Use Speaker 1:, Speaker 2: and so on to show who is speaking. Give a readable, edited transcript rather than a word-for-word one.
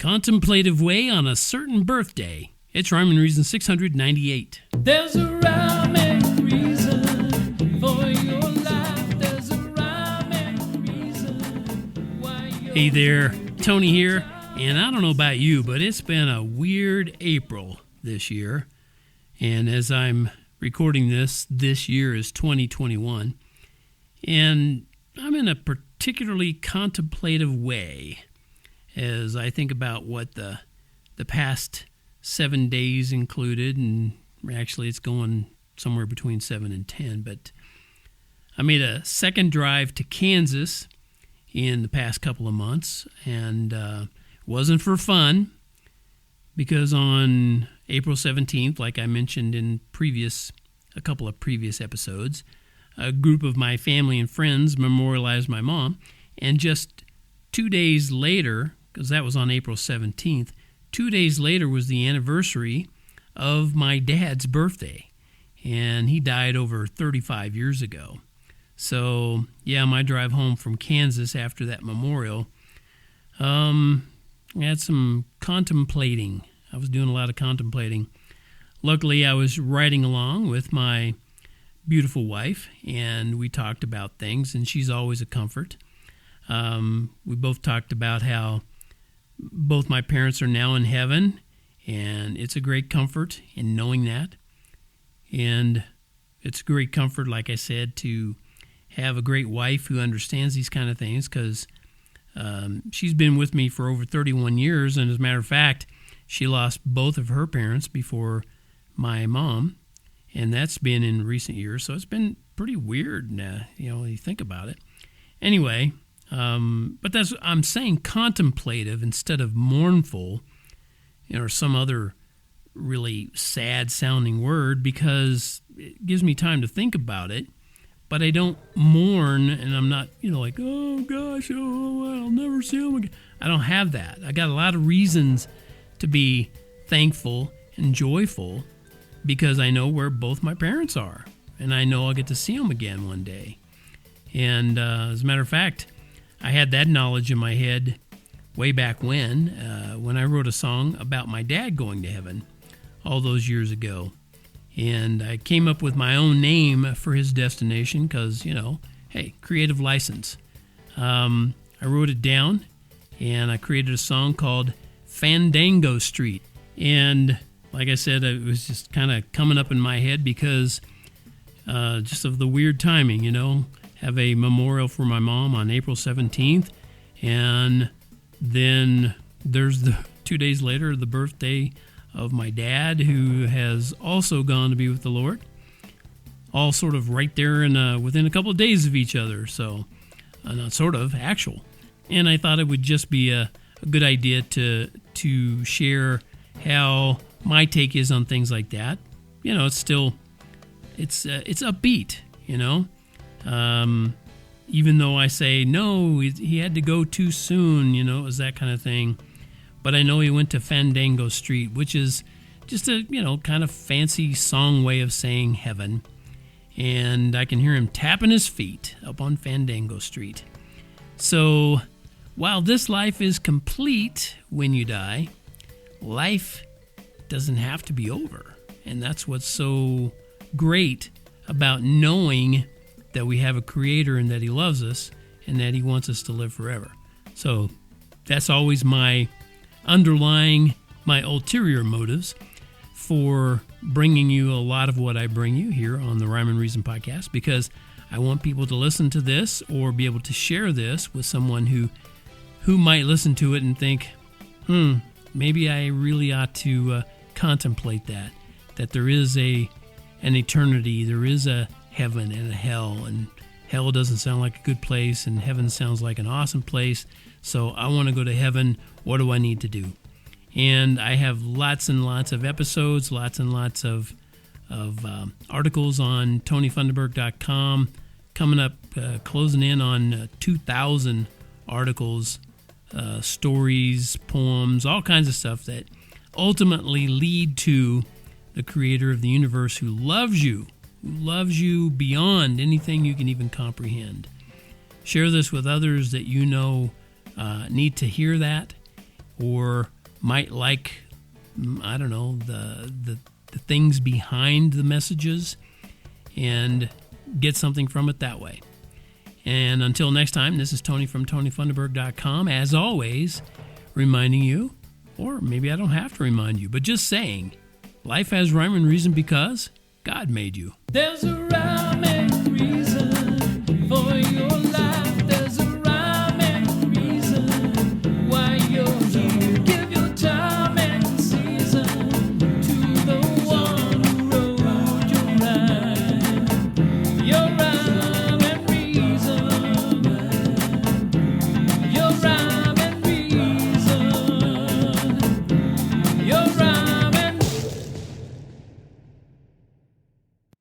Speaker 1: Contemplative Way on a Certain Birthday. It's Rhyme and Reason 698.
Speaker 2: There's a rhyme and reason for your life. There's a rhyme and reason why you're...
Speaker 1: Hey there, Tony here. And I don't know about you, but it's been a weird April this year. And as I'm recording this year is 2021. And I'm in a particularly contemplative way as I think about what the past 7 days included, and actually it's going somewhere between 7 and 10, but I made a second drive to Kansas in the past couple of months, and it wasn't for fun, because on April 17th, like I mentioned in a couple of previous episodes, a group of my family and friends memorialized my mom, and just 2 days later, because that was on April 17th, 2 days later was the anniversary of my dad's birthday, and he died over 35 years ago. So, yeah, my drive home from Kansas after that memorial, I had some contemplating. I was doing a lot of contemplating. Luckily, I was riding along with my beautiful wife, and we talked about things, and she's always a comfort. We both talked about how both my parents are now in heaven, and it's a great comfort in knowing that. And it's a great comfort, like I said, to have a great wife who understands these kind of things, because she's been with me for over 31 years, and as a matter of fact, she lost both of her parents before my mom, and that's been in recent years, so it's been pretty weird, when you think about it. Anyway, but I'm saying contemplative instead of mournful, or some other really sad-sounding word, because it gives me time to think about it, but I don't mourn, and I'm not, like, oh, gosh, I'll never see him again. I don't have that. I got a lot of reasons to be thankful and joyful, because I know where both my parents are, and I know I'll get to see them again one day. And as a matter of fact, I had that knowledge in my head way back when I wrote a song about my dad going to heaven all those years ago. And I came up with my own name for his destination because, hey, creative license. I wrote it down, and I created a song called Fandango Street. And like I said, it was just kind of coming up in my head because just of the weird timing, have a memorial for my mom on April 17th, and then there's 2 days later the birthday of my dad, who has also gone to be with the Lord, all sort of right there in within a couple of days of each other, so not sort of, actual. And I thought it would just be a good idea to share how my take is on things like that. It's still, it's upbeat, even though I say, no, he had to go too soon, it was that kind of thing. But I know he went to Fandango Street, which is just a, kind of fancy song way of saying heaven. And I can hear him tapping his feet up on Fandango Street. So while this life is complete when you die, life doesn't have to be over. And that's what's so great about knowing that we have a creator and that he loves us and that he wants us to live forever. So that's always my ulterior motives for bringing you a lot of what I bring you here on the Rhyme and Reason podcast, because I want people to listen to this or be able to share this with someone who might listen to it and think, maybe I really ought to contemplate that there is an eternity, there is a heaven and a hell, and hell doesn't sound like a good place, and heaven sounds like an awesome place, so I want to go to heaven. What do I need to do? And I have lots and lots of episodes, lots and lots of articles on TonyFunderburk.com, coming up, closing in on 2,000 articles, stories, poems, all kinds of stuff that ultimately lead to the creator of the universe who loves you beyond anything you can even comprehend. Share this with others that need to hear that, or might like, I don't know, the things behind the messages and get something from it that way. And until next time, this is Tony from TonyFunderburk.com. As always, reminding you, or maybe I don't have to remind you, but just saying, life has rhyme and reason because God made you.
Speaker 2: There's a rhyme and reason.